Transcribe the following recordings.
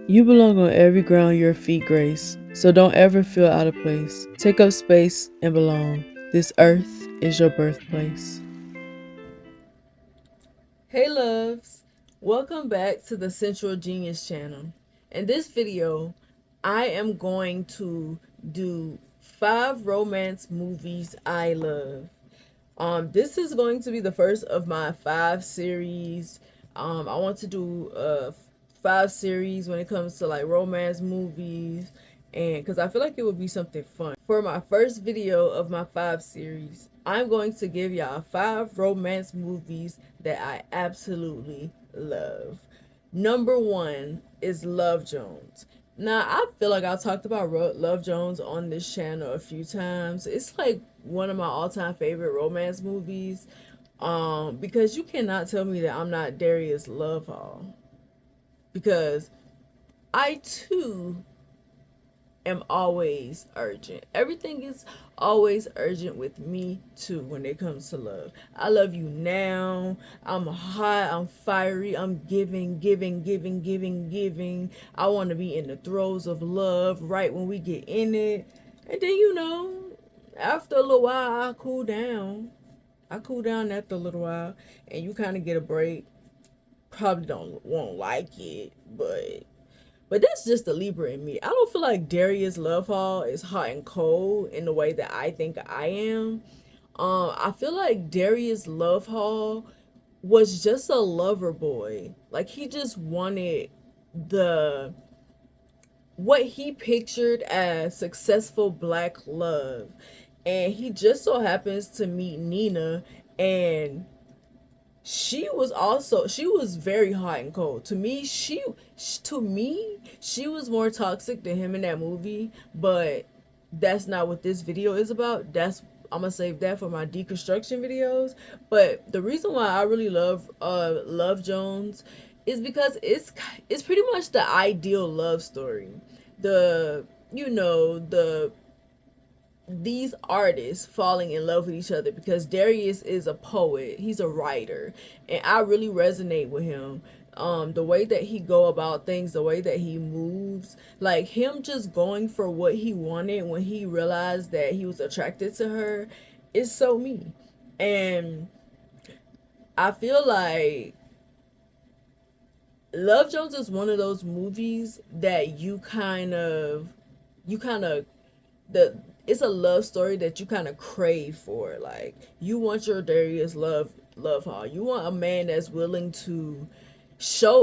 You belong on every ground your feet grace, so don't ever feel out of place. Take up space and belong. This earth is your birthplace. Hey loves, welcome back to the Sensual Genius channel. In this video, I am going to do 5 romance movies I love. This is going to be the first of my 5 series. I want to do 5 series when it comes to like romance movies, and because I feel like it would be something fun. For my first video of my 5 series, I'm going to give y'all 5 romance movies that I absolutely love. Number 1 is Love Jones. Now, I feel like I talked about Love Jones on this channel a few times. It's like one of my all-time favorite romance movies. Because you cannot tell me that I'm not Darius Love Hall. Because I too am always urgent. Everything is always urgent with me too when it comes to love. I love you now. I'm hot, I'm fiery, I'm giving. I want to be in the throes of love right when we get in it. And then after a little while I cool down. I cool down after a little while and you kind of get a break. Probably won't like it, but that's just the Libra in me. I don't feel like Darius Love Hall is hot and cold in the way that I think I am. I feel like Darius Love Hall was just a lover boy. Like he just wanted the what he pictured as successful black love. And he just so happens to meet Nina, and she was very hot and cold to me. She was more toxic than him in that movie, but that's not what this video is about. That's I'm gonna save that for my deconstruction videos. But the reason why I really love Jones is because it's pretty much the ideal love story. The the these artists falling in love with each other, because Darius is a poet, he's a writer, and I really resonate with him. The way that he go about things, the way that he moves, like him just going for what he wanted when he realized that he was attracted to her, is so me. And I feel like Love Jones is one of those movies that you kind of the it's a love story that you kind of crave for. Like you want your Darius Love Hall. You want a man that's willing to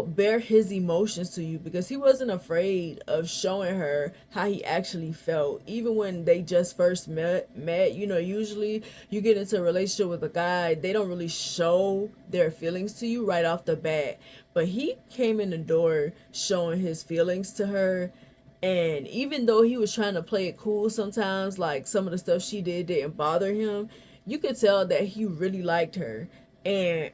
bear his emotions to you, because he wasn't afraid of showing her how he actually felt even when they just first met. Usually you get into a relationship with a guy, they don't really show their feelings to you right off the bat, but he came in the door showing his feelings to her. And even though he was trying to play it cool sometimes, like some of the stuff she didn't bother him, you could tell that he really liked her. And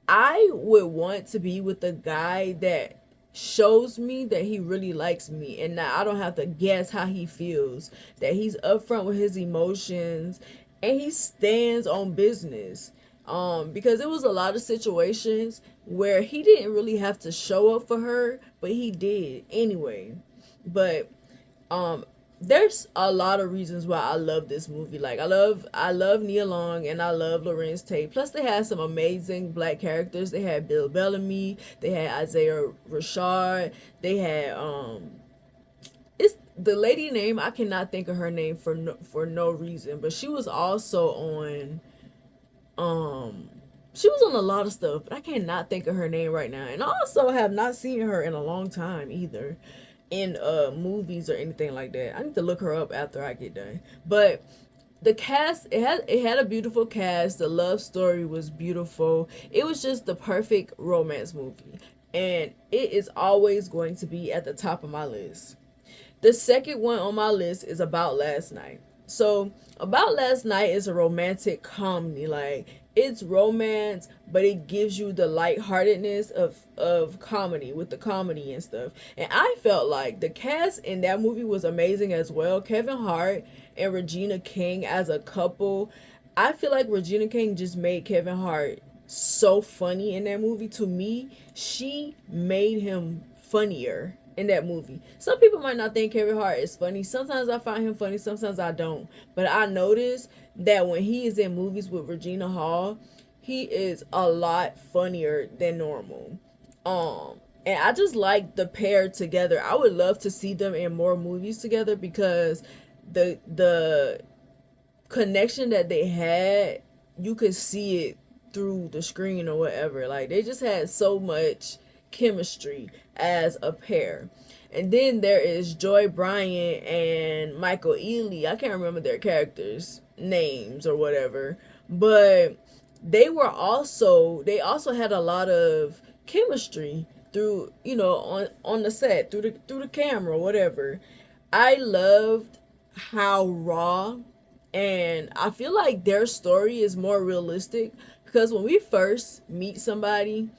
I would want to be with a guy that shows me that he really likes me, and that I don't have to guess how he feels, that he's upfront with his emotions and he stands on business. Because it was a lot of situations where he didn't really have to show up for her, but he did anyway. But um there's a lot of reasons why I love this movie. Like I love Nia Long and I love Lorenz Tate. Plus they had some amazing black characters. They had Bill Bellamy, they had Isaiah Rashad, they had it's the lady name, I cannot think of her name for no reason, but she was also on she was on a lot of stuff, but I cannot think of her name right now. And I also have not seen her in a long time either, in movies or anything like that. I need to look her up after I get done. But the cast, it had a beautiful cast. The love story was beautiful. It was just the perfect romance movie, and it is always going to be at the top of my list. The second one on my list is About Last Night. So, About Last Night is a romantic comedy. Like, it's romance, but it gives you the lightheartedness of comedy, with the comedy and stuff. And I felt like the cast in that movie was amazing as well. Kevin Hart and Regina King as a couple. I feel like Regina King just made Kevin Hart so funny in that movie. To me, she made him funnier in that movie. Some people might not think Kevin Hart is funny. Sometimes I find him funny, sometimes I don't. But I notice that when he is in movies with Regina Hall, he is a lot funnier than normal. And I just like the pair together. I would love to see them in more movies together because the connection that they had, you could see it through the screen or whatever. Like they just had so much chemistry as a pair. And then there is Joy Bryant and Michael Ealy. I can't remember their characters' names or whatever, but they also had a lot of chemistry through, on the set, through the camera, whatever. I loved how raw, and I feel like their story is more realistic because when we first meet somebody,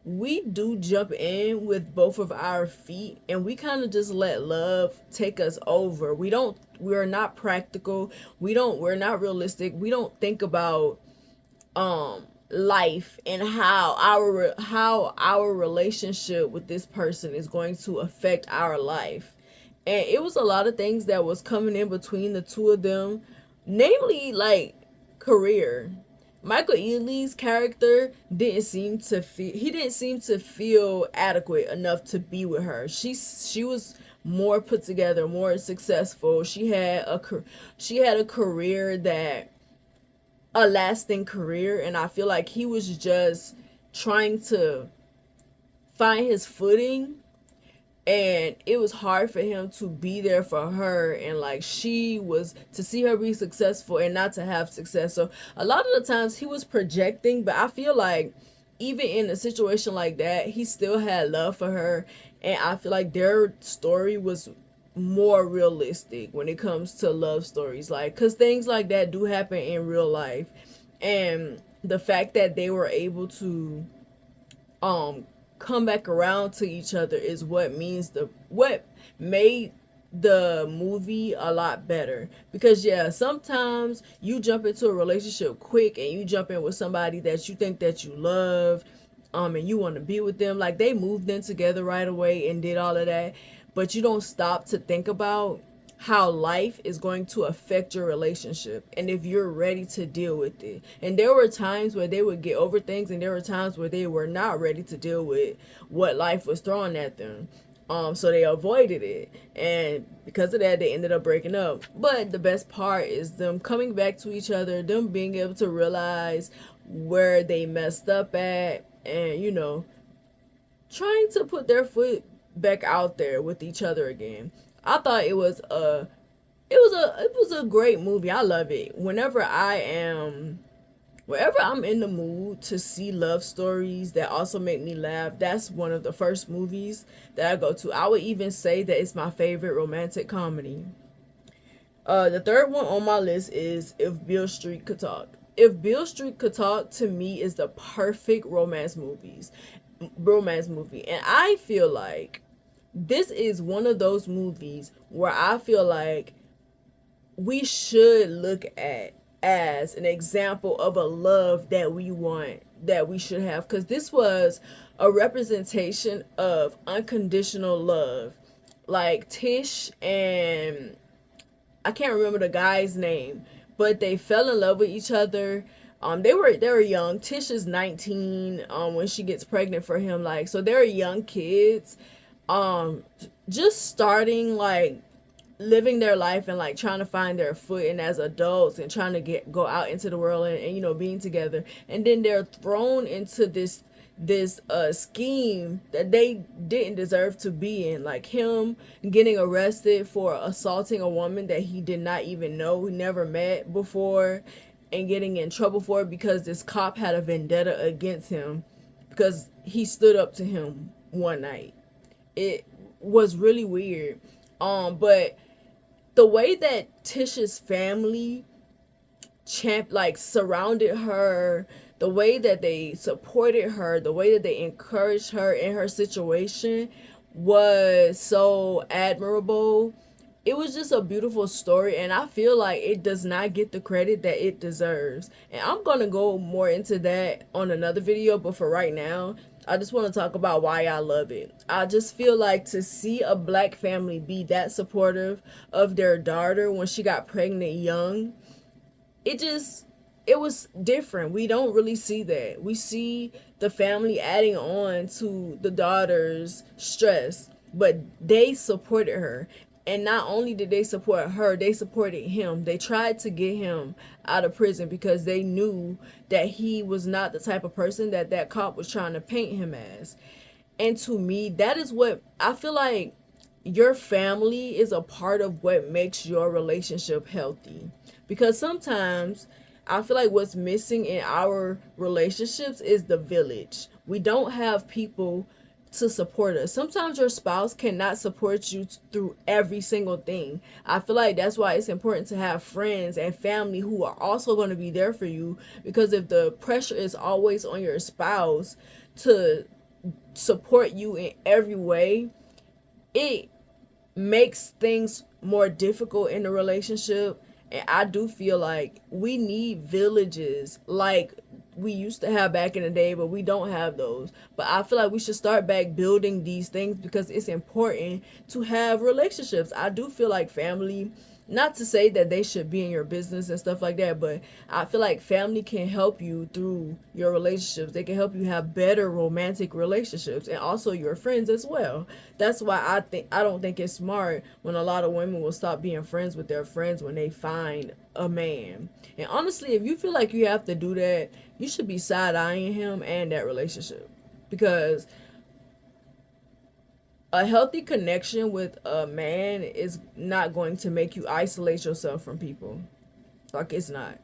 we do jump in with both of our feet and we kind of just let love take us over. We're not practical. We're not realistic. We don't think about life and how our relationship with this person is going to affect our life. And it was a lot of things that was coming in between the two of them, namely like career. Michael Ealy's character didn't seem to feel adequate enough to be with her. She was more put together, more successful. She had a career, that a lasting career, and I feel like he was just trying to find his footing, and it was hard for him to be there for her, and like she was to see her be successful and not to have success. So a lot of the times he was projecting, but I feel like even in a situation like that, he still had love for her, and I feel like their story was more realistic when it comes to love stories, like, because things like that do happen in real life. And the fact that they were able to come back around to each other is what made the movie a lot better. Because yeah, sometimes you jump into a relationship quick and you jump in with somebody that you think that you love, and you want to be with them, like they moved in together right away and did all of that, but you don't stop to think about how life is going to affect your relationship and if you're ready to deal with it. And there were times where they would get over things, and there were times where they were not ready to deal with what life was throwing at them. So they avoided it, and because of that, they ended up breaking up. But the best part is them coming back to each other, them being able to realize where they messed up at, and trying to put their foot back out there with each other again. I thought it was a great movie. I love it. Wherever I'm in the mood to see love stories that also make me laugh, that's one of the first movies that I go to. I would even say that it's my favorite romantic comedy. The third one on my list is If Beale Street Could Talk. If Beale Street Could Talk, to me, is the perfect romance movie, and I feel like this is one of those movies where I feel like we should look at as an example of a love that we want, that we should have, because this was a representation of unconditional love. Like Tish and I can't remember the guy's name, but they fell in love with each other. They were young. Tish is 19 when she gets pregnant for him. Like, so they're young kids, just starting, like, living their life and like trying to find their footing as adults and trying to go out into the world and being together. And then they're thrown into this scheme that they didn't deserve to be in, like him getting arrested for assaulting a woman that he did not even know, he never met before, and getting in trouble for it because this cop had a vendetta against him because he stood up to him one night. It was really weird. But the way that Tish's family surrounded her, the way that they supported her, the way that they encouraged her in her situation was so admirable. It was just a beautiful story, and I feel like it does not get the credit that it deserves. And I'm gonna go more into that on another video, but for right now, I just want to talk about why I love it. I just feel like to see a black family be that supportive of their daughter when she got pregnant young, it just it was different. We don't really see that. We see the family adding on to the daughter's stress, but they supported her. And not only did they support her, they supported him. They tried to get him out of prison because they knew that he was not the type of person that that cop was trying to paint him as. And to me, that is what I feel like your family is a part of what makes your relationship healthy. Because sometimes I feel like what's missing in our relationships is the village. We don't have people to support us. Sometimes your spouse cannot support you through every single thing. I feel like that's why it's important to have friends and family who are also going to be there for you, because if the pressure is always on your spouse to support you in every way, it makes things more difficult in the relationship. And I do feel like we need villages like we used to have back in the day, but we don't have those. But I feel like we should start back building these things because it's important to have relationships. I do feel like family, not to say that they should be in your business and stuff like that, but I feel like family can help you through your relationships. They can help you have better romantic relationships, and also your friends as well. That's why I don't think it's smart when a lot of women will stop being friends with their friends when they find a man. And honestly, if you feel like you have to do that, you should be side eyeing him and that relationship, because a healthy connection with a man is not going to make you isolate yourself from people. Like, it's not.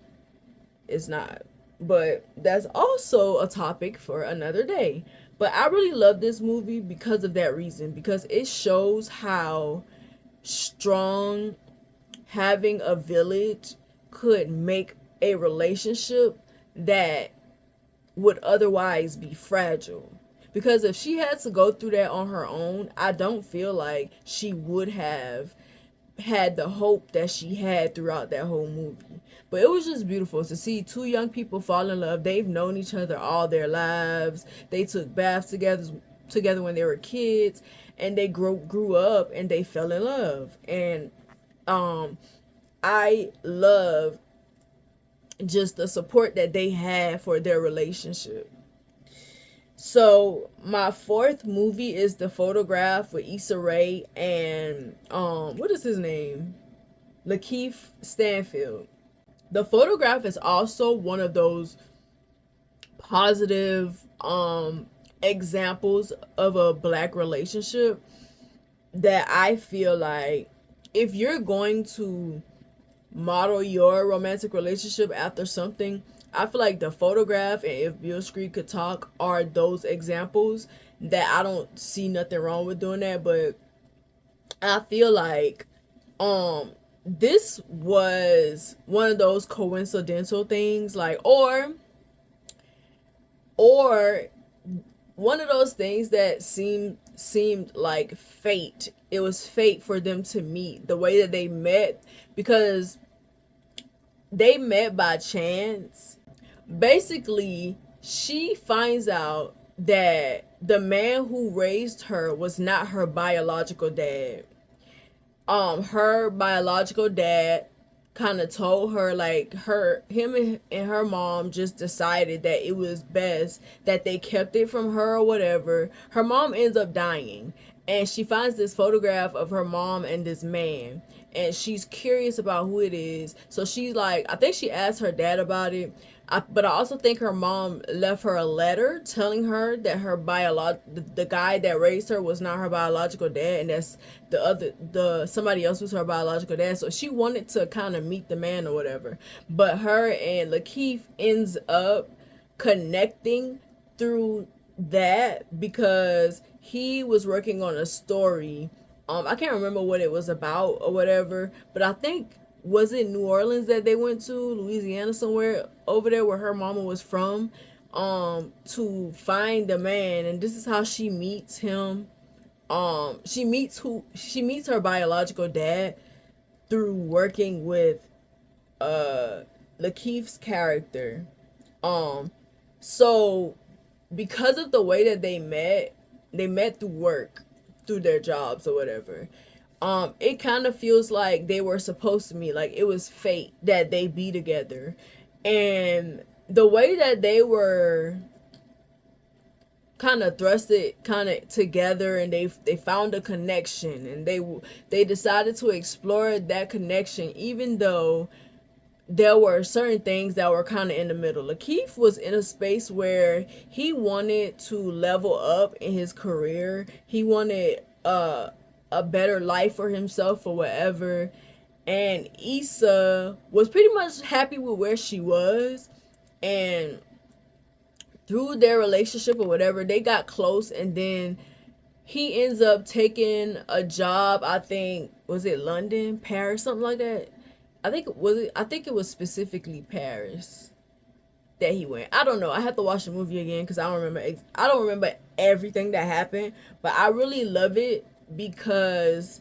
It's not. But that's also a topic for another day. But I really love this movie because of that reason, because it shows how strong having a village could make a relationship that would otherwise be fragile. Because if she had to go through that on her own, I don't feel like she would have had the hope that she had throughout that whole movie. But it was just beautiful to see two young people fall in love. They've known each other all their lives. They took baths together when they were kids, and they grew up and they fell in love. And I love just the support that they had for their relationship. So my fourth movie is The Photograph with Issa Rae and what is his name? Lakeith Stanfield. The Photograph is also one of those positive examples of a black relationship that I feel like if you're going to model your romantic relationship after something, I feel like The Photograph and If Beale Street Could Talk are those examples that I don't see nothing wrong with doing that. But I feel like this was one of those coincidental things, like, or one of those things that seemed like fate. It was fate for them to meet the way that they met, because they met by chance. Basically, she finds out that the man who raised her was not her biological dad. Her biological dad kind of told her, like, him and her mom just decided that it was best that they kept it from her or whatever. Her mom ends up dying, and she finds this photograph of her mom and this man, and she's curious about who it is. So she's like, I think she asked her dad about it. But I also think her mom left her a letter telling her that the guy that raised her was not her biological dad, and that's the somebody else was her biological dad. So she wanted to kind of meet the man or whatever. But her and Lakeith ends up connecting through that because he was working on a story. I can't remember what it was about or whatever, but I think, was it New Orleans that they went to, Louisiana, somewhere over there where her mama was from, to find the man. And this is how she meets him. She meets her biological dad through working with Lakeith's character. So because of the way that they met through work, through their jobs or whatever. It kind of feels like they were supposed to meet, like it was fate that they be together. And the way that they were kind of thrusted kind of together, and they found a connection, and they decided to explore that connection, even though there were certain things that were kind of in the middle. Lakeith was in a space where he wanted to level up in his career. He wanted a better life for himself or whatever. And Issa was pretty much happy with where she was. And through their relationship or whatever, they got close, and then he ends up taking a job. I think, was it London, Paris, something like that. I think it was specifically Paris that he went. I don't know. I have to watch the movie again because I don't remember everything that happened, but I really love it because,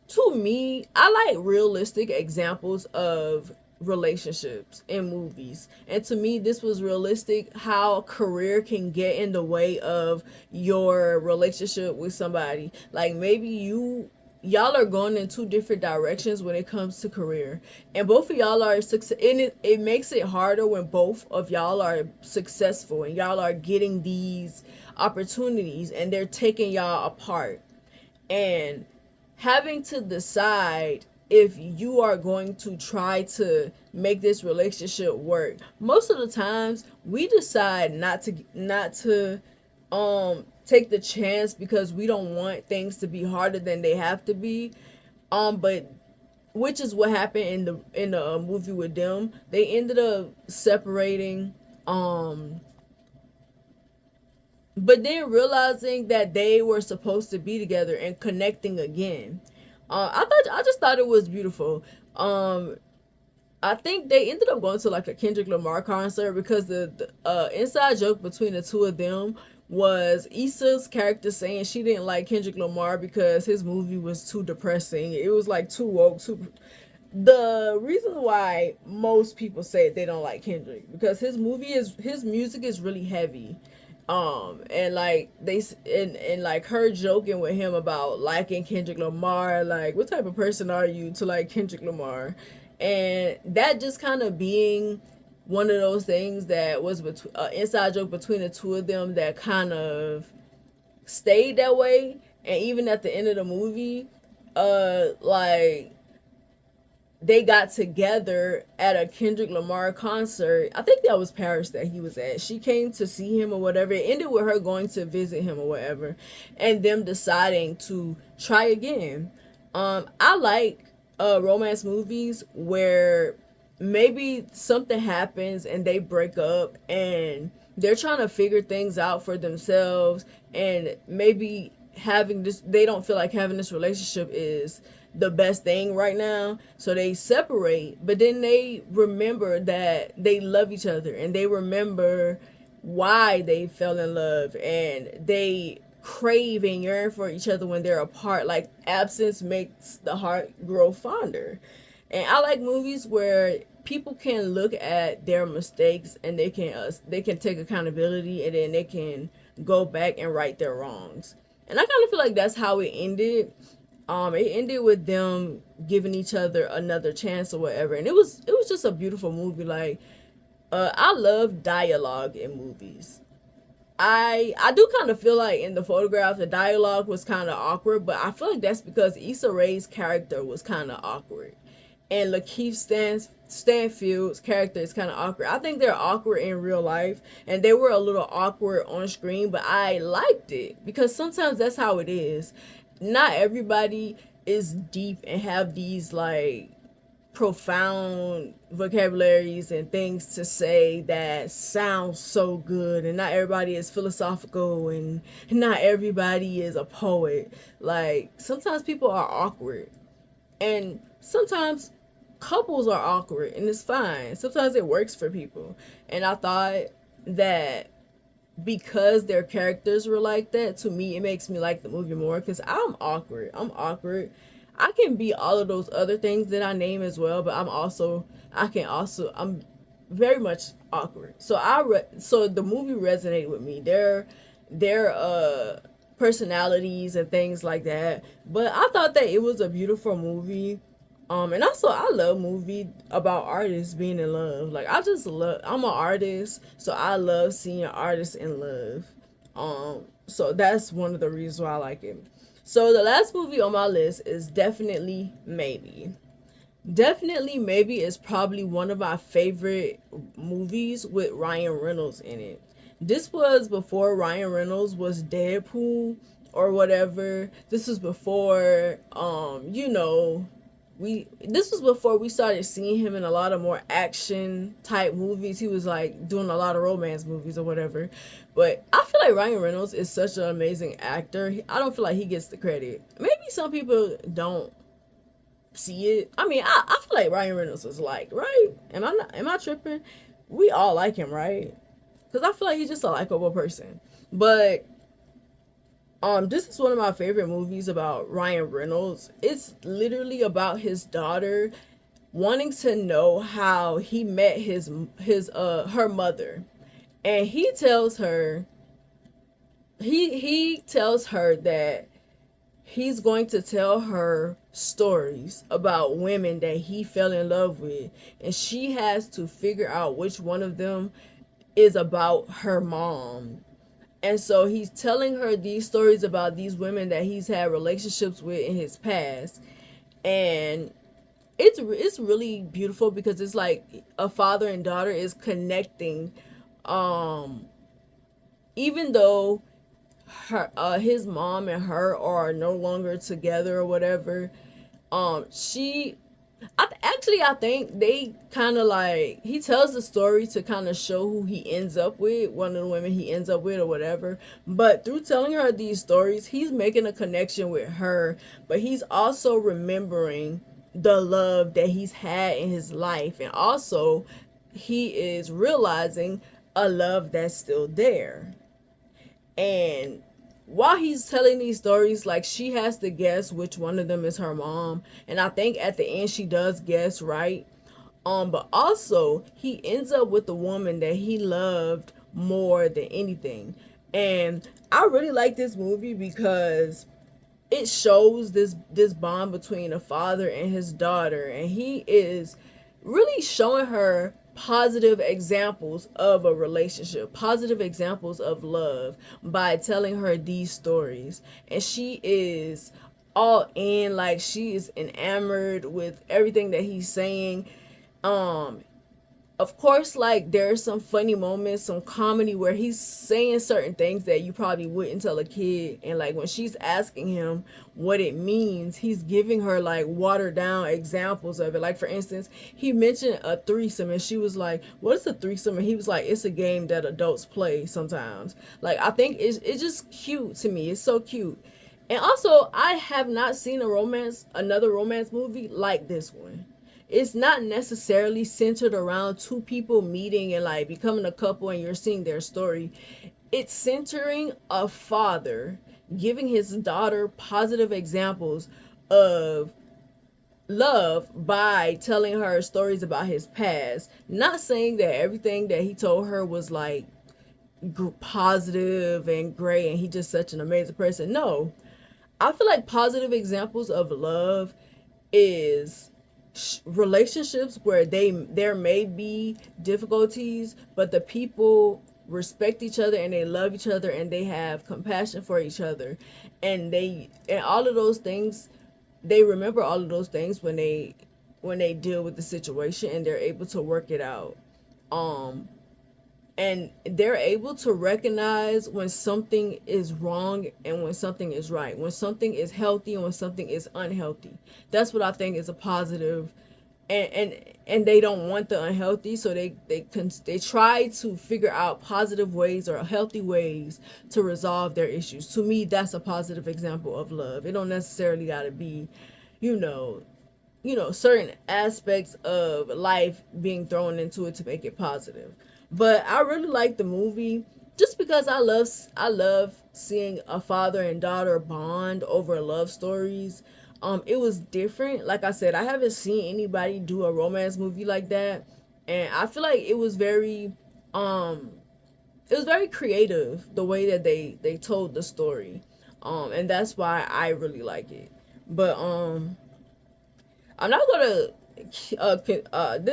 to me, I like realistic examples of relationships in movies. And to me, this was realistic, how career can get in the way of your relationship with somebody. Like, maybe y'all are going in two different directions when it comes to career, and both of y'all are success, and it makes it harder when both of y'all are successful and y'all are getting these opportunities and they're taking y'all apart, and having to decide if you are going to try to make this relationship work. Most of the times we decide not to take the chance because we don't want things to be harder than they have to be. But which is what happened in the movie with them. They ended up separating, but then realizing that they were supposed to be together and connecting again. I just thought it was beautiful. I think they ended up going to like a Kendrick Lamar concert because the inside joke between the two of them was Issa's character saying she didn't like Kendrick Lamar because his movie was too depressing. It was like too woke, too. The reason why most people say they don't like Kendrick because his music is really heavy. And like and like her joking with him about liking Kendrick Lamar, like, what type of person are you to like Kendrick Lamar? And that just kind of being one of those things that was inside joke between the two of them that kind of stayed that way. And even at the end of the movie, like, they got together at a Kendrick Lamar concert. I think that was Paris that he was at. She came to see him or whatever. It ended with her going to visit him or whatever, and them deciding to try again. I like romance movies where maybe something happens and they break up and they're trying to figure things out for themselves, and maybe having this, they don't feel like having this relationship is the best thing right now, so they separate, but then they remember that they love each other and they remember why they fell in love, and they crave and yearn for each other when they're apart. Like, absence makes the heart grow fonder. And I like movies where people can look at their mistakes and they can take accountability, and then they can go back and right their wrongs. And I kind of feel like that's how it ended. It ended with them giving each other another chance or whatever, and it was just a beautiful movie. Like, I love dialogue in movies. I do kind of feel like in the photograph the dialogue was kind of awkward, but I feel like that's because Issa Rae's character was kind of awkward, and Lakeith Stanfield's character is kind of awkward. I think they're awkward in real life, and they were a little awkward on screen, but I liked it because sometimes that's how it is. Not everybody is deep and have these like profound vocabularies and things to say that sound so good, and not everybody is philosophical, and not everybody is a poet. Like, sometimes people are awkward, and sometimes couples are awkward, and it's fine. Sometimes it works for people. And I thought that because their characters were like that, to me it makes me like the movie more because I'm awkward. I can be all of those other things that I name as well, but I'm very much awkward. So so the movie resonated with me. Their personalities and things like that. But I thought that it was a beautiful movie. And also I love movie about artists being in love. Like I just love, I'm an artist, so I love seeing artists in love. So that's one of the reasons why I like it. So the last movie on my list is Definitely Maybe. Definitely Maybe is probably one of my favorite movies with Ryan Reynolds in it. This was before Ryan Reynolds was Deadpool or whatever. This was before we this was before we started seeing him in a lot of more action type movies. He was like doing a lot of romance movies or whatever. But I feel like Ryan Reynolds is such an amazing actor. I don't feel like he gets the credit. Maybe some people don't see it. I mean, I feel like Ryan Reynolds is like, right? Am I tripping? We all like him, right? Because I feel like he's just a likable person. But this is one of my favorite movies about Ryan Reynolds. It's literally about his daughter wanting to know how he met his her mother. And he tells her that he's going to tell her stories about women that he fell in love with, and she has to figure out which one of them is about her mom. And so he's telling her these stories about these women that he's had relationships with in his past. And it's really beautiful because it's like a father and daughter is connecting, um even though his mom and her are no longer together or whatever. She I think they kind of like, he tells the story to kind of show who he ends up with, one of the women he ends up with or whatever. But through telling her these stories, he's making a connection with her, but he's also remembering the love that he's had in his life, and also he is realizing a love that's still there. And while he's telling these stories, like, she has to guess which one of them is her mom, and I think at the end she does guess right. But also he ends up with the woman that he loved more than anything. And I really like this movie because it shows this bond between a father and his daughter, and he is really showing her positive examples of a relationship, positive examples of love by telling her these stories. And she is all in, like, she is enamored with everything that he's saying. um of course, like, there's some funny moments, some comedy where he's saying certain things that you probably wouldn't tell a kid. And like when she's asking him what it means, he's giving her like watered down examples of it. Like, for instance, he mentioned a threesome and she was like, "What is a threesome?" And he was like, "It's a game that adults play sometimes." Like, I think it's just cute to me. It's so cute. And also, I have not seen another romance movie like this one. It's not necessarily centered around two people meeting and like becoming a couple and you're seeing their story. It's centering a father giving his daughter positive examples of love by telling her stories about his past. Not saying that everything that he told her was like positive and great and he just such an amazing person. No. I feel like positive examples of love is relationships where there may be difficulties, but the people respect each other and they love each other and they have compassion for each other, and all of those things, they remember all of those things when they deal with the situation, and they're able to work it out. um and they're able to recognize when something is wrong and when something is right, when something is healthy and when something is unhealthy. That's what I think is a positive. And they don't want the unhealthy, so they try to figure out positive ways or healthy ways to resolve their issues. To me, that's a positive example of love. It don't necessarily got to be, you know certain aspects of life being thrown into it to make it positive. But I really like the movie just because I love seeing a father and daughter bond over love stories. It was different. Like I said, I haven't seen anybody do a romance movie like that. And I feel like it was very creative the way that they told the story, and that's why I really like it. But I'm not gonna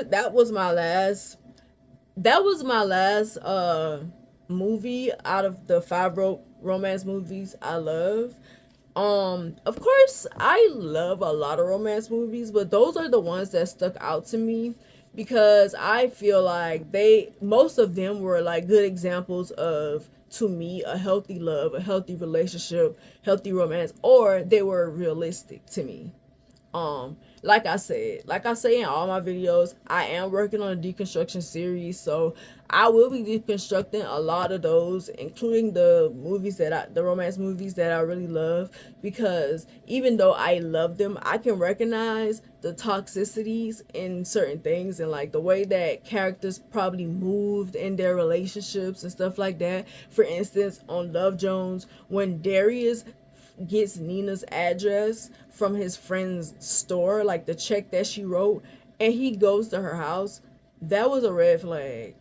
that was my last movie out of the five romance movies I love. Of course, I love a lot of romance movies, but those are the ones that stuck out to me because I feel like most of them were like good examples of, to me, a healthy love, a healthy relationship, healthy romance, or they were realistic to me. Like I say in all my videos, I am working on a deconstruction series, so I will be deconstructing a lot of those, including the romance movies that I really love, because even though I love them, I can recognize the toxicities in certain things and like the way that characters probably moved in their relationships and stuff like that. For instance, on Love Jones, when Darius gets Nina's address from his friend's store, like the check that she wrote, and he goes to her house, that was a red flag.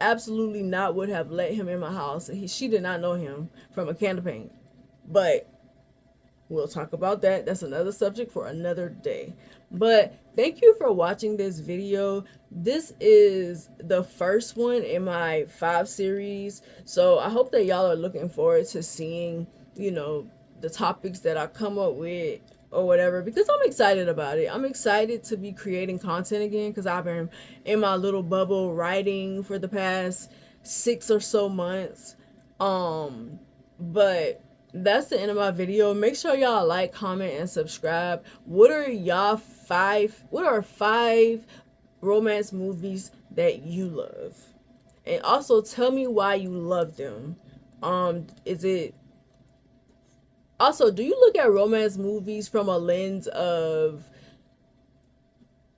Absolutely not would have let him in my house. She did not know him from a can of paint. But we'll talk about that. That's another subject for another day. But thank you for watching this video. This is the first one in my 5 series. So I hope that y'all are looking forward to seeing, the topics that I come up with or whatever, because I'm excited about it. I'm excited to be creating content again because I've been in my little bubble writing for the past 6 or so months. But that's the end of my video. Make sure y'all like, comment, and subscribe. What are 5 romance movies that you love? And also tell me why you love them. Is it Also, do you look at romance movies from a lens of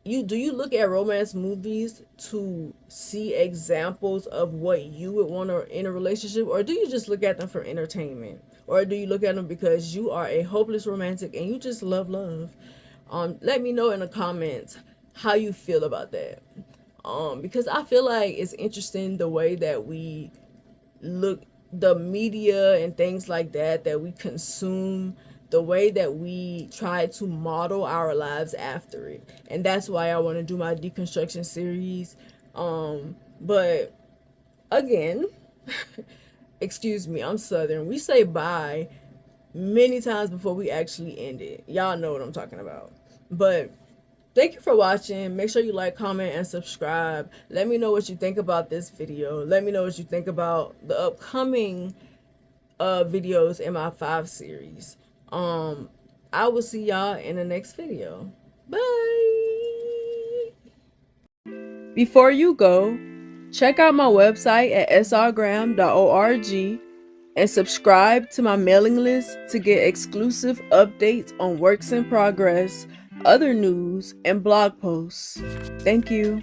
do you look at romance movies to see examples of what you would want in a relationship, or do you just look at them for entertainment, or do you look at them because you are a hopeless romantic and you just love love? Let me know in the comments how you feel about that, because I feel like it's interesting the way that we look, the media and things like that we consume, the way that we try to model our lives after it. And that's why I want to do my deconstruction series. But again, excuse me, I'm Southern. We say bye many times before we actually end it. Y'all know what I'm talking about. But thank you for watching. Make sure you like, comment, and subscribe. Let me know what you think about this video. Let me know what you think about the upcoming videos in my 5 series. I will see y'all in the next video. Bye. Before you go, check out my website at srgraham.org and subscribe to my mailing list to get exclusive updates on works in progress, other news, and blog posts. Thank you.